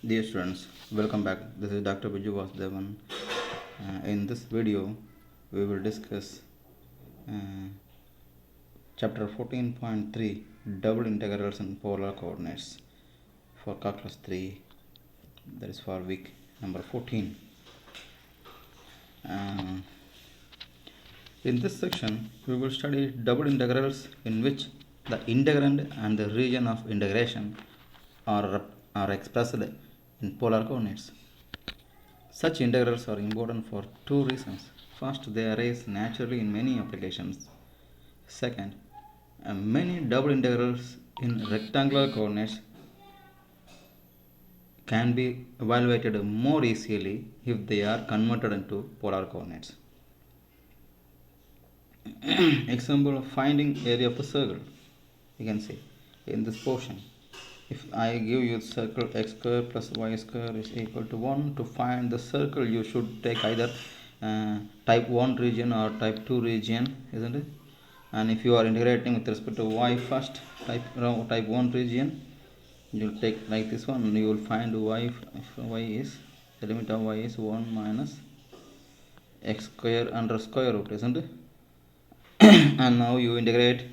Dear students, welcome back. This is Dr. Biju Vasudevan. In this video, we will discuss uh, chapter 14.3 double integrals in polar coordinates for calculus 3, that is for week number 14. In this section, we will study double integrals in which the integrand and the region of integration are expressed in polar coordinates. Such integrals are important for two reasons. First, they arise naturally in many applications. Second, many double integrals in rectangular coordinates can be evaluated more easily if they are converted into polar coordinates. Example of finding area of the circle. You can see in this portion. If I give you the circle x square plus y square is equal to 1, to find the circle you should take either type 1 region or type 2 region, isn't it? And if you are integrating with respect to y first, type 1 region, you will take like this one, and you will find y, if y is, the limit of y is 1 minus x square under square root, isn't it? And now you integrate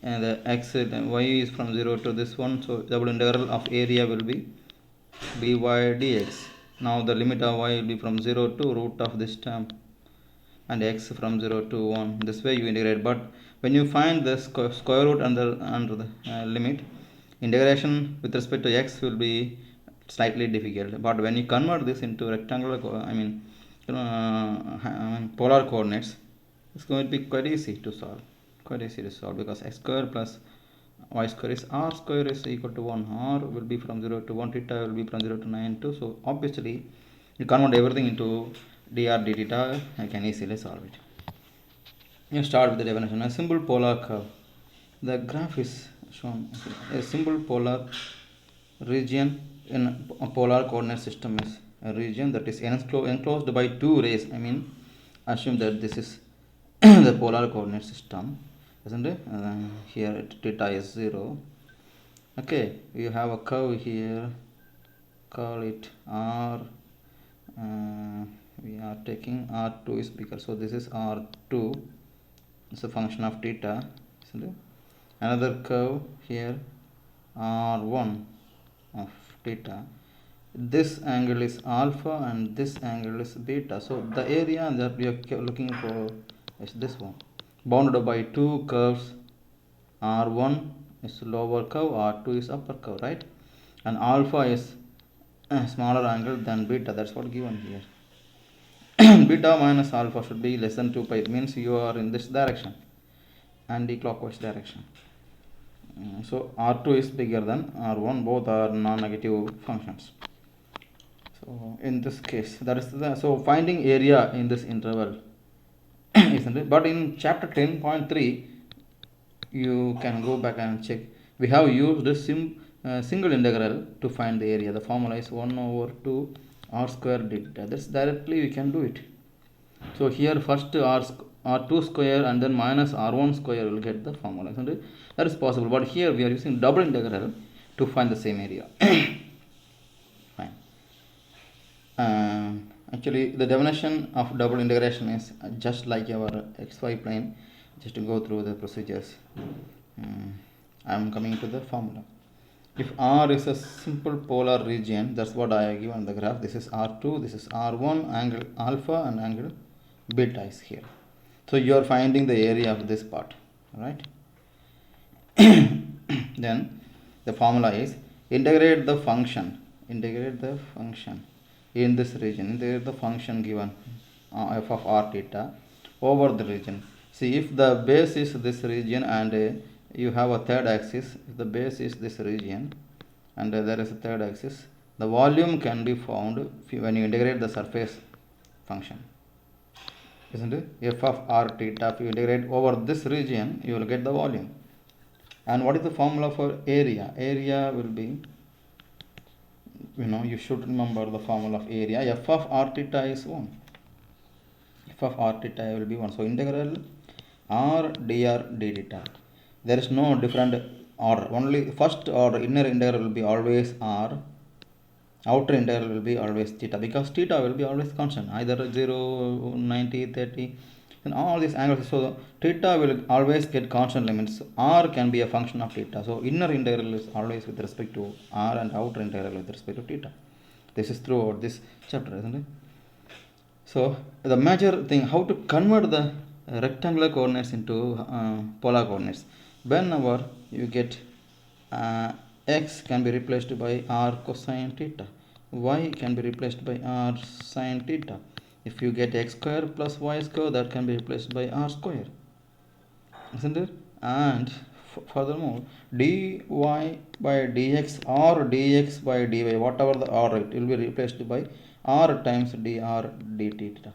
and the x y is from 0 to this one, so double integral of area will be dy dx. Now the limit of y will be from 0 to root of this term and x from 0 to 1. This way you integrate, but when you find the square root under the limit, integration with respect to x will be slightly difficult. But when you convert this into rectangular polar coordinates, it's going to be quite easy to solve, because x square plus y square is r square is equal to 1. R will be from 0 to 1, theta will be from 0 to 92. So obviously you convert everything into dr d theta, I can easily solve it. You start with the definition. A simple polar curve. The graph is shown. A simple polar region in a polar coordinate system is a region that is enclosed by two rays. Assume that this is the polar coordinate system, isn't it? Here theta is 0. Okay, you have a curve here, call it r. We are taking r2 is bigger, so this is r2. It's a function of theta, isn't it? Another curve here, r1 of theta. This angle is alpha and this angle is beta. So the area that we are looking for is this one, bounded by two curves. R1 is lower curve, R2 is upper curve, right? And alpha is a smaller angle than beta. That's what given here. Beta minus alpha should be less than 2 pi. It means you are in this direction, anti-clockwise direction. So R2 is bigger than R1. Both are non-negative functions. So in this case, that is so finding area in this interval, isn't it? But in chapter 10.3, you can go back and check. We have used a single integral to find the area. The formula is 1 over 2 r square theta. That's directly we can do it. So here first r2 square and then minus r1 square will get the formula, isn't it? That is possible, but here we are using double integral to find the same area. Fine. Actually, the definition of double integration is just like our xy plane. Just to go through the procedures, I am coming to the formula. If R is a simple polar region, that's what I have given the graph. This is R2, this is R1, angle alpha and angle beta is here. So you are finding the area of this part, right? Then the formula is integrate the function in this region. Integrate the function given f of r theta over the region. See, if the base is this region and you have a third axis, if the base is this region and there is a third axis, the volume can be found when you integrate the surface function, isn't it? F of r theta, if you integrate over this region, you will get the volume. And what is the formula for area? Area will be, you should remember the formula of area. F of r theta is 1. F of r theta will be 1. So integral r dr d theta. There is no different order. Only first order inner integral will be always r. outer integral will be always theta, because theta will be always constant, either 0, 90, 30, and all these angles. So theta will always get constant limits. R can be a function of theta. So inner integral is always with respect to R, and outer integral with respect to theta. This is throughout this chapter, isn't it? So the major thing, how to convert the rectangular coordinates into polar coordinates. Whenever you get x can be replaced by r cosine theta, y can be replaced by r sine theta. If you get x square plus y square, that can be replaced by r square, isn't it? And furthermore, dy by dx or dx by dy, whatever the r, it will be replaced by r times dr d theta,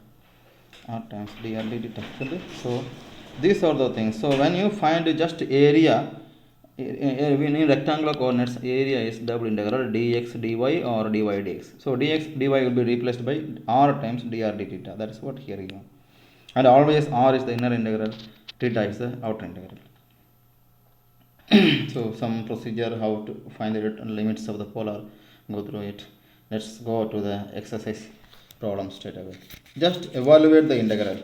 r times dr d theta, isn't it? So these are the things. So when you find just area in rectangular coordinates, area is double integral dx dy or dy dx. So dx dy will be replaced by r times dr d theta. That is what here you are. And always r is the inner integral, theta is the outer integral. So some procedure how to find the limits of the polar, go through it. Let's go to the exercise problem straight away. Just evaluate the integral.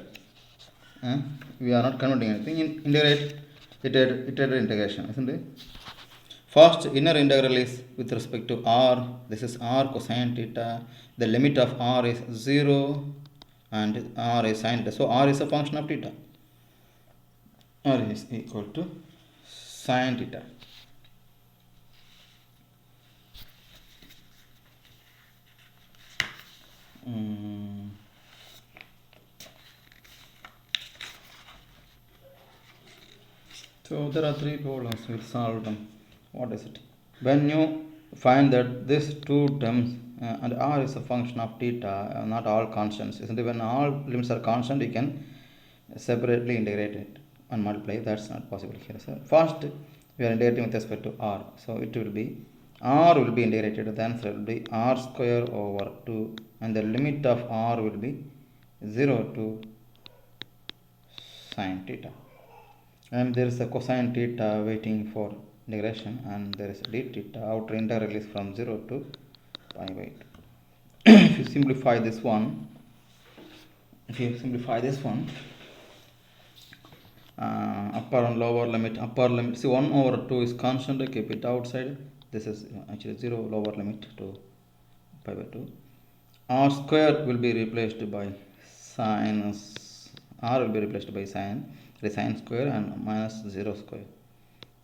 We are not converting anything. Integrate iterated integration, isn't it? First, inner integral is with respect to r. This is r cosine theta. The limit of r is 0 and r is sine theta. So r is a function of theta. R is equal to sine theta. So there are three problems. We'll solve them. What is it? When you find that these two terms and r is a function of theta, not all constants, isn't it? When all limits are constant, you can separately integrate it and multiply. That's not possible here. So first, we are integrating with respect to r. So it will be r will be integrated. The answer will be r square over 2, and the limit of r will be 0 to sine theta. And there is a cosine theta waiting for integration, and there is a d theta. Outer integral is from 0 to pi by 2. If you simplify this one, upper and lower limit, see 1 over 2 is constant, keep it outside. This is actually 0, lower limit to pi by 2. R square will be replaced by sine, r will be replaced by sine, sine square, and minus 0 square.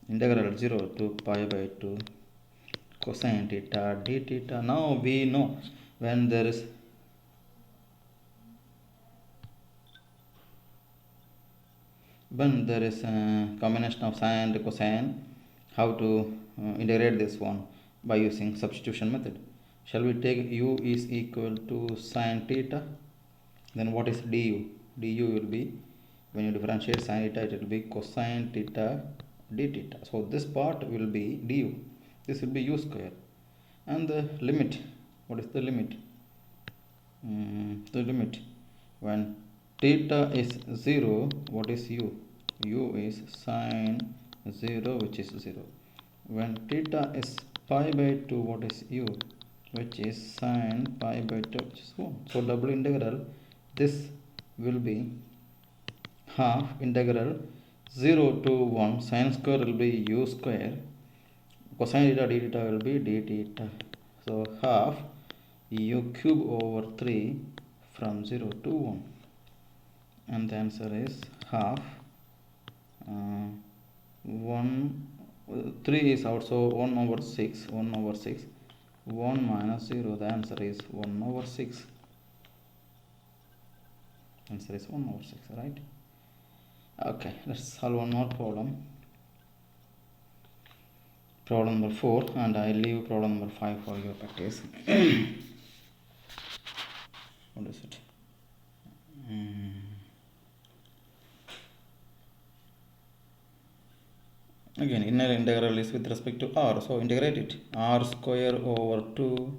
Integral 0 to pi by 2 cosine theta d theta. Now we know when there is a combination of sine and cosine, how to integrate this one by using substitution method. Shall we take u is equal to sine theta? Then what is du? Du will be, when you differentiate sine theta, it will be cosine theta d theta. So this part will be du. This will be u square. And the limit, what is the limit? The limit when theta is 0, what is u? U is sine 0, which is 0. When theta is pi by 2, what is u? Which is sine pi by 2, which is 1. So double integral, this will be half integral 0 to 1. Sine square will be u square. Cosine theta d theta will be d theta. So half u cube over 3 from 0 to 1. And the answer is half 3 is also 1 over 6. 1 minus 0, the answer is 1 over 6. Answer is 1 over 6, right? Okay, let's solve one more problem. Problem number 4, and I leave problem number 5 for your practice. What is it? Again, inner integral is with respect to r, so integrate it. R square over 2,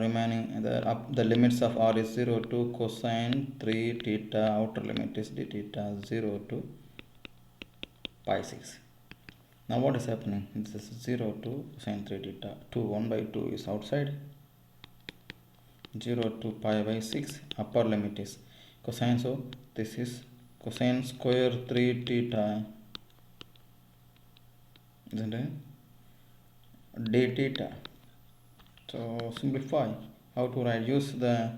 remaining the limits of r is 0 to cosine 3 theta, outer limit is d theta 0 to pi 6. Now what is happening? This is 0 to cosine 3 theta. 2 1 by 2 is outside. 0 to pi by 6 upper limit is cosine, so this is cosine square 3 theta, isn't it? D theta. So simplify how to write. Use the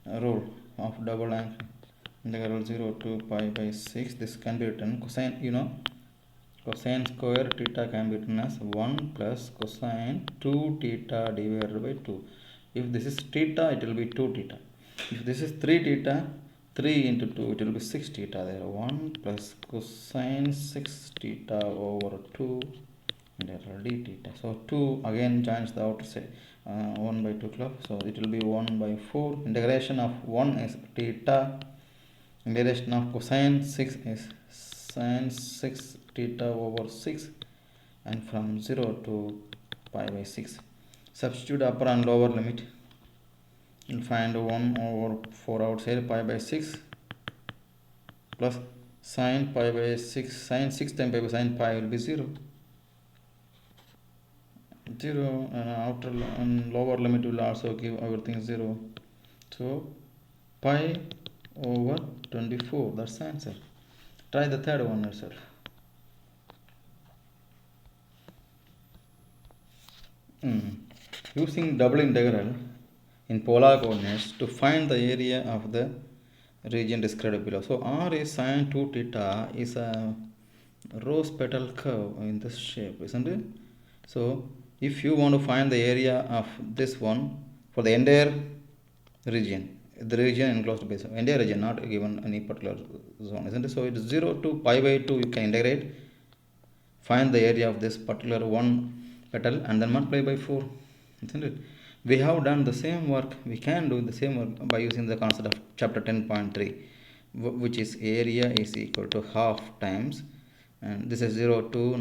rule of double angle integral 0 to pi by 6. This can be written cosine, cosine square theta can be written as 1 plus cosine 2 theta divided by 2. If this is theta, it will be 2 theta. If this is 3 theta, 3 into 2, it will be 6 theta there. 1 plus cosine 6 theta over 2 integral d theta. So 2 again joins the outer side, 1 by 2 club. So it will be 1 by 4. Integration of 1 is theta. Integration of cosine 6 is sin 6 theta over 6, and from 0 to pi by 6. Substitute upper and lower limit. You'll find 1 over 4 outside, pi by 6 plus sin pi by 6. Sin 6 times pi by sin pi will be 0. 0 and outer and lower limit will also give everything 0. So pi over 24, that's the answer. Try the third one yourself. Using double integral in polar coordinates to find the area of the region described below. So R is sin 2 theta is a rose petal curve in this shape, isn't it? So if you want to find the area of this one for the entire region, the region enclosed by entire region, not given any particular zone, isn't it? So it is 0 to pi by 2, you can integrate, find the area of this particular one petal, and then multiply by 4, isn't it? We have done the same work. We can do the same work by using the concept of chapter 10.3, which is area is equal to half times, and this is 0 to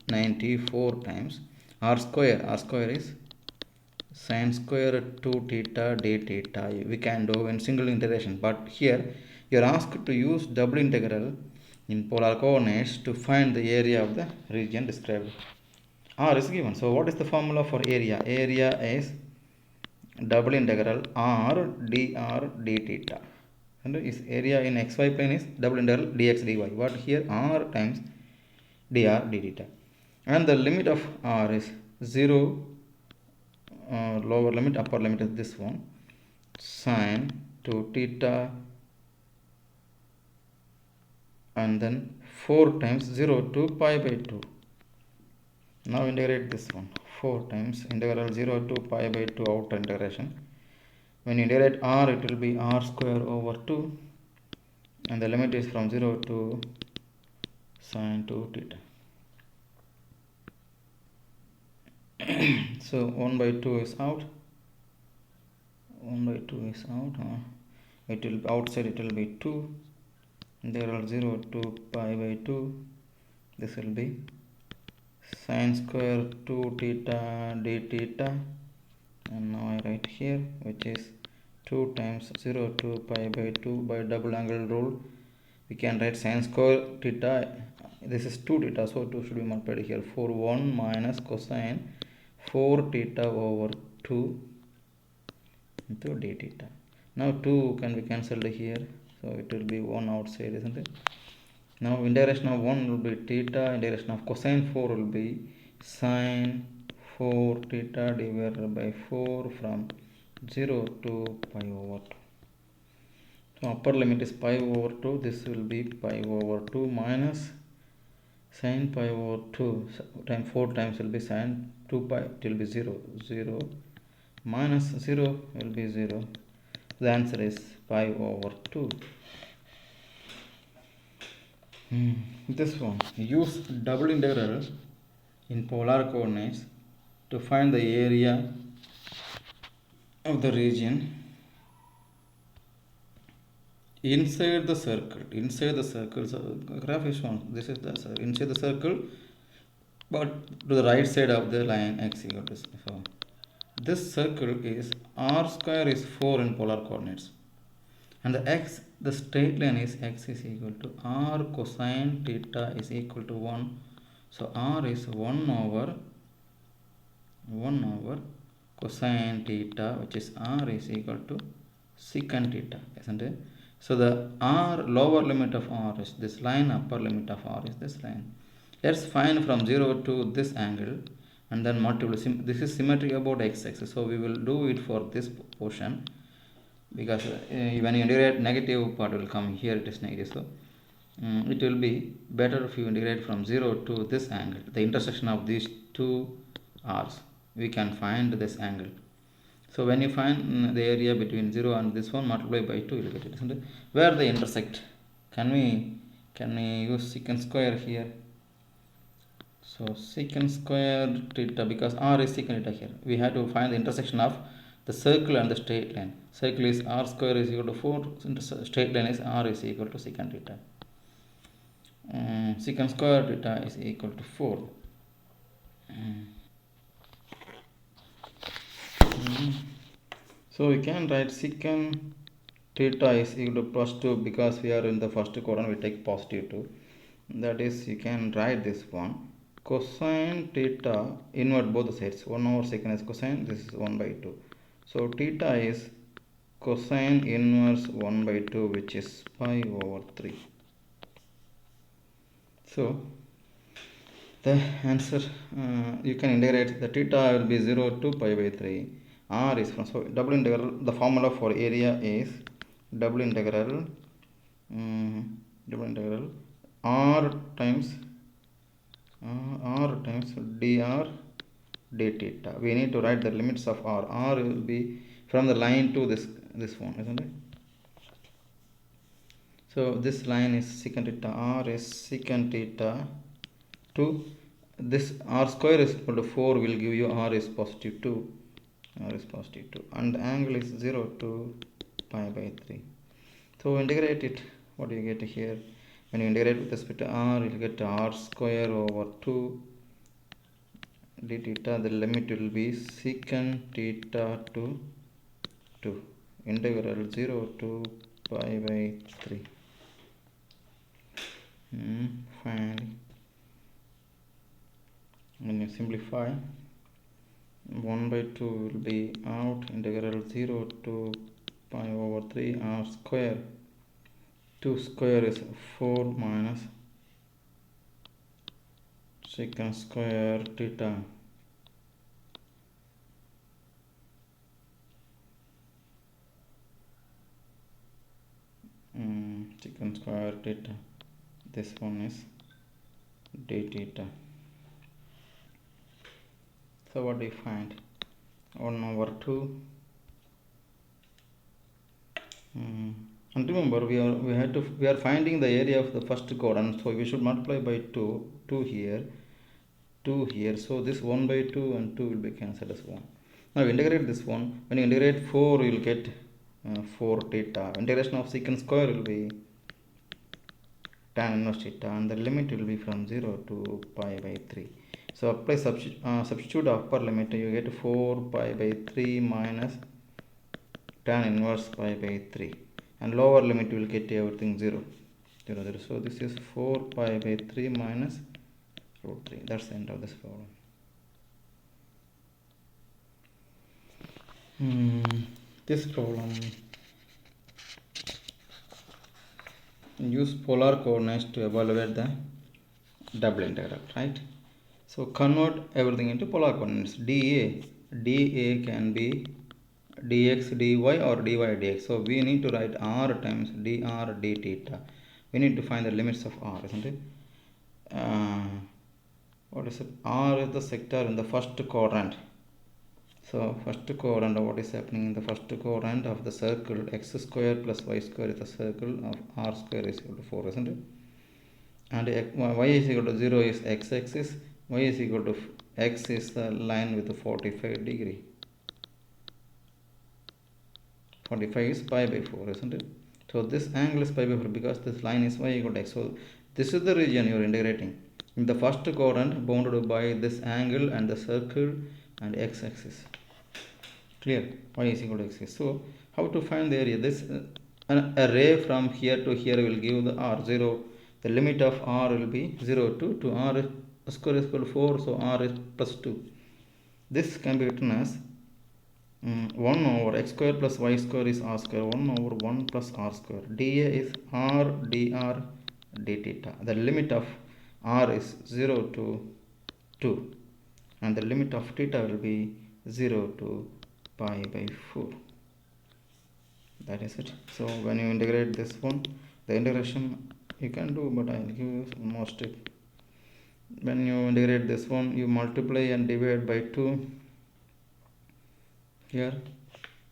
94 times r square. R square is sin square 2 theta d theta. We can do in single integration, but here you are asked to use double integral in polar coordinates to find the area of the region described. R is given. So what is the formula for area? Area is double integral r dr d theta. And is area in xy plane is double integral dx dy. But here r times dr d theta. And the limit of r is 0, lower limit, upper limit is this one, sin 2 theta, and then 4 times 0 to pi by 2. Now integrate this one, 4 times integral 0 to pi by 2 outer integration. When you integrate r, it will be r square over 2, and the limit is from 0 to sin 2 theta. So 1 by 2 is out. 1 by 2 is out. It will outside, it will be 2. Integral 0 to pi by 2. This will be sin square 2 theta d theta, and now I write here, which is 2 times 0 to pi by 2. By double angle rule, we can write sin square theta. This is 2 theta, so 2 should be multiplied here. 1 minus cosine 4 theta over 2 into d theta. Now 2 can be cancelled here, so it will be 1 outside, isn't it? Now integration of 1 will be theta, integration of cosine 4 will be sin 4 theta divided by 4 from 0 to pi over 2. So upper limit is pi over 2, this will be pi over 2 minus sin pi over 2 times 4 times will be sin 2 pi, it will be 0, 0 minus 0 will be 0. The answer is pi over 2. This one, use double integral in polar coordinates to find the area of the region inside the circle. Inside the circle, so graph is shown. This is the inside the circle, but to the right side of the line x equal to 0. So this circle is r square is 4 in polar coordinates, and the straight line is x is equal to r cosine theta is equal to 1 So r is 1 over cosine theta, which is r is equal to secant theta, isn't it? So the r lower limit of r is this line, upper limit of r is this line. Let's find from 0 to this angle and then multiply. This is symmetry about x-axis, so we will do it for this portion, because when you integrate, negative part will come here, it is negative. So it will be better if you integrate from 0 to this angle, the intersection of these two r's. We can find this angle. So when you find the area between 0 and this one, multiply by 2, you will get it, isn't it? Where they intersect, can we use secant square here? So secant square theta, because r is secant theta here, we have to find the intersection of the circle and the straight line. Circle is r square is equal to 4, straight line is r is equal to secant theta. Secant square theta is equal to 4. So we can write secant theta is equal to plus 2, because we are in the first quadrant, we take positive 2. That is, you can write this one. Cosine theta, invert both the sides. 1 over secant is cosine, this is 1 by 2. So theta is cosine inverse 1 by 2, which is pi over 3. So the answer, you can integrate, the theta will be 0 to pi by 3. R is from, so double integral, the formula for area is double integral r times dr d theta. We need to write the limits of r. R will be from the line to this one, isn't it? So this line is secant theta, r is secant theta to this r square is equal to 4, will give you r is positive 2. R is positive 2, and the angle is 0 to pi by 3. So integrate it. What do you get here? When you integrate with respect to r, you will get r square over 2 d theta. The limit will be secant theta to 2, integral 0 to pi by 3. Finally, when you simplify, 1 by 2 will be out, integral 0 to pi over 3 r square. 2 square is 4 minus secant square theta. Secant square theta. This one is d theta. So what do you find? 1 over 2. And remember, we are finding the area of the first quadrant, so we should multiply by 2 here, 2 here. So this 1 by 2 and 2 will be cancelled as 1. Now integrate this one. When you integrate 4, you will get 4 theta. Integration of secant square will be tan inverse theta, and the limit will be from 0 to pi by 3. So apply substitute upper limit, you get 4 pi by 3 minus tan inverse pi by 3, and lower limit will get everything 0. So this is 4 pi by 3 minus root 3. That's the end of this problem. This problem, use polar coordinates to evaluate the double integral, right? So convert everything into polar coordinates. dA can be dx dy or dy dx. So we need to write r times dr d theta. We need to find the limits of r, isn't it? What is it? R is the sector in the first quadrant. So first quadrant, what is happening in the first quadrant of the circle? X square plus y square is the circle of r square is equal to 4, isn't it? And y is equal to 0 is x-axis. Y is equal to x is the line with the 45 degree. 45 is pi by 4, isn't it? So this angle is pi by 4 because this line is y equal to x. So this is the region you are integrating. In the first quadrant, bounded by this angle and the circle and x-axis. Clear? Y is equal to x. So how to find the area? This a ray from here to here will give the r 0. The limit of r will be 0 to r square is equal to 4, so r is plus 2. This can be written as 1 over x square plus y square is r square, 1 over 1 plus r square. dA is r dr d theta. The limit of r is 0 to 2, and the limit of theta will be 0 to pi by 4. That is it. So when you integrate this one, the integration you can do, but I will give you one more step. When you integrate this one, you multiply and divide by 2. Here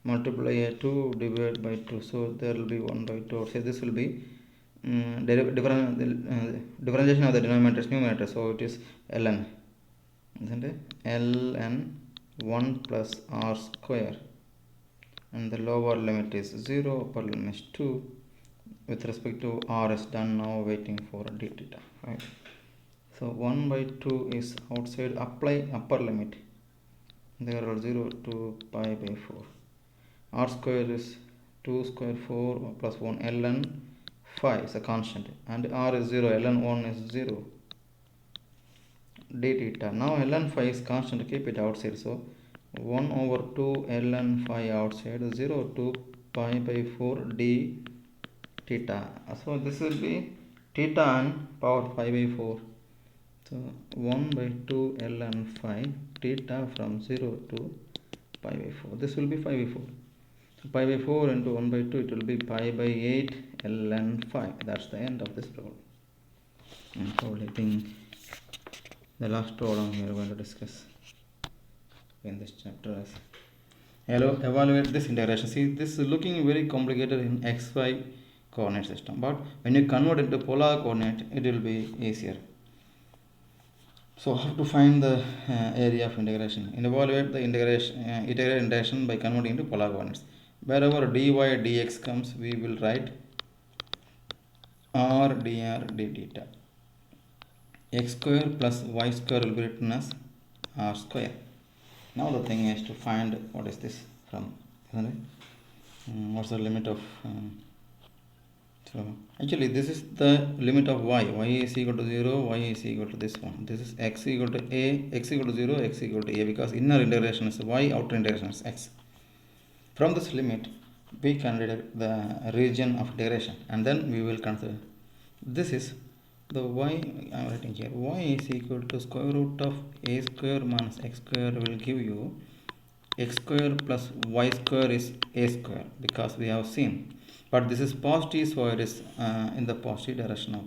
multiply a 2 divided by 2, so there will be 1 by 2. So this will be differentiation of the denominators numerator, so it is ln, isn't it? ln 1 plus r square, and the lower limit is 0, upper limit is 2. With respect to r is done, now waiting for d theta, right? So 1 by 2 is outside, apply upper limit, there are 0 to pi by 4. R square is 2 square 4 plus 1, ln 5 is a constant, and r is 0, ln 1 is 0, d theta. Now ln 5 is constant, keep it outside, so 1 over 2 ln 5 outside, 0 to pi by 4 d theta. So this will be theta and power 5 by 4. So 1 by 2 ln 5 theta from 0 to pi by 4. This will be 5 by 4. So pi by 4 into 1 by 2, it will be pi by 8 ln 5. That's the end of this problem. And probably I think the last problem we are going to discuss in this chapter is, hello, evaluate this integration. See, this is looking very complicated in xy coordinate system, but when you convert into polar coordinate, it will be easier. So how to find the area of integration? And evaluate the integration by converting into polar coordinates. Wherever dy dx comes, we will write r dr d theta. X square plus y square will be written as r square. Now the thing is to find what is this from, isn't it? What's the limit of so actually this is the limit of y is equal to 0, y is equal to this one. This is x equal to a, x equal to 0, x equal to a, because inner integration is y, outer integration is x. From this limit we can deduct the region of integration, and then we will consider this is the y. I am writing here y is equal to square root of a square minus x square will give you x square plus y square is a square, because we have seen, but this is positive, so it is in the positive direction of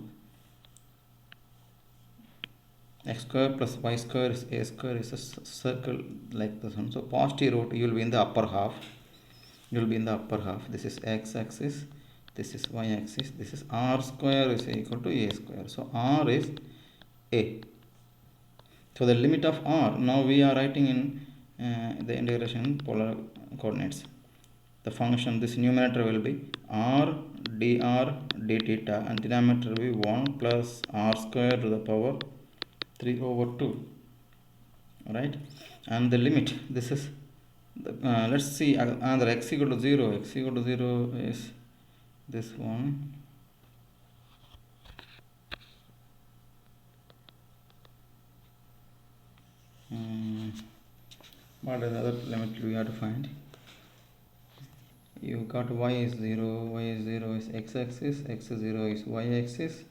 x square plus y square is a square is a circle like this one. So positive root, you will be in the upper half, this is x axis, this is y axis, this is r square is equal to a square, so r is a. So the limit of r, now we are writing in the integration in polar coordinates. The function, this numerator will be r dr d theta, and denominator will be 1 plus r square to the power 3 over 2, right? And the limit, this is the, let's see another x equal to 0. X equal to 0 is this one. What another limit we have to find? You got y is 0 is x axis, x is 0 is y axis.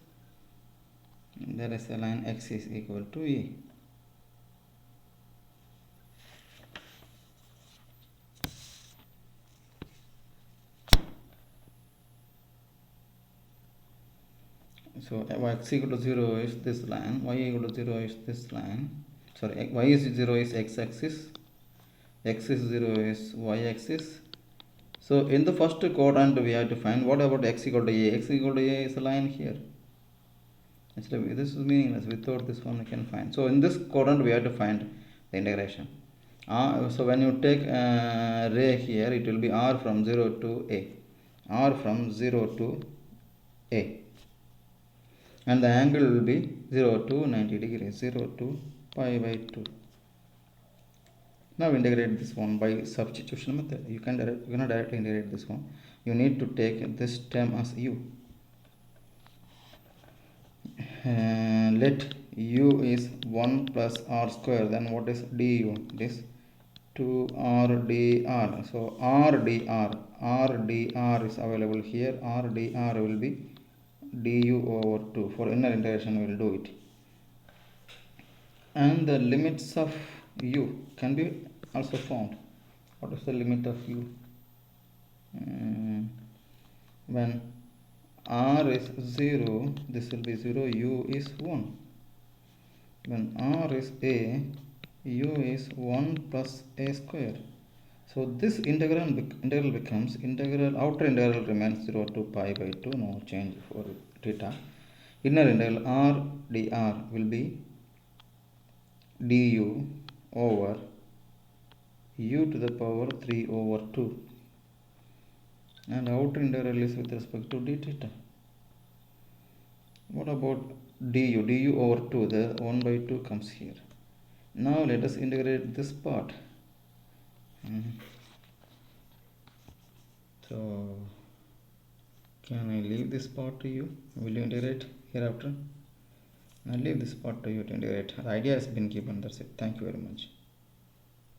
There is a line x is equal to e. So x equal to 0 is this line, y equal to 0 is this line. Sorry, y is 0 is x axis, x is 0 is y axis. So in the first quadrant we have to find what about x equal to a. X equal to a is a line here. Actually this is meaningless, without this one we can find. So in this quadrant we have to find the integration. So when you take ray here, it will be r from 0 to a, r from 0 to a, and the angle will be 0 to 90 degrees, 0 to pi by 2. Now integrate this one by substitution method. You cannot directly integrate this one. You need to take this term as u. Let u is 1 plus r square, then what is du? It is 2r dr. So r dr is available here. R dr will be du over 2. For inner integration we will do it. And the limits of u can be also found. What is the limit of u? When r is 0, this will be 0, u is 1. When r is a, u is 1 plus a square. So this integral becomes integral, outer integral remains 0 to pi by 2, no change for theta. Inner integral r dr will be du over u to the power 3 over 2, and outer integral is with respect to d theta. What about du? Du over 2, the 1 by 2 comes here. Now let us integrate this part. So can I leave this part to you? Will you integrate hereafter? I'll leave this part to you to integrate. The idea has been given. That's it. Thank you very much.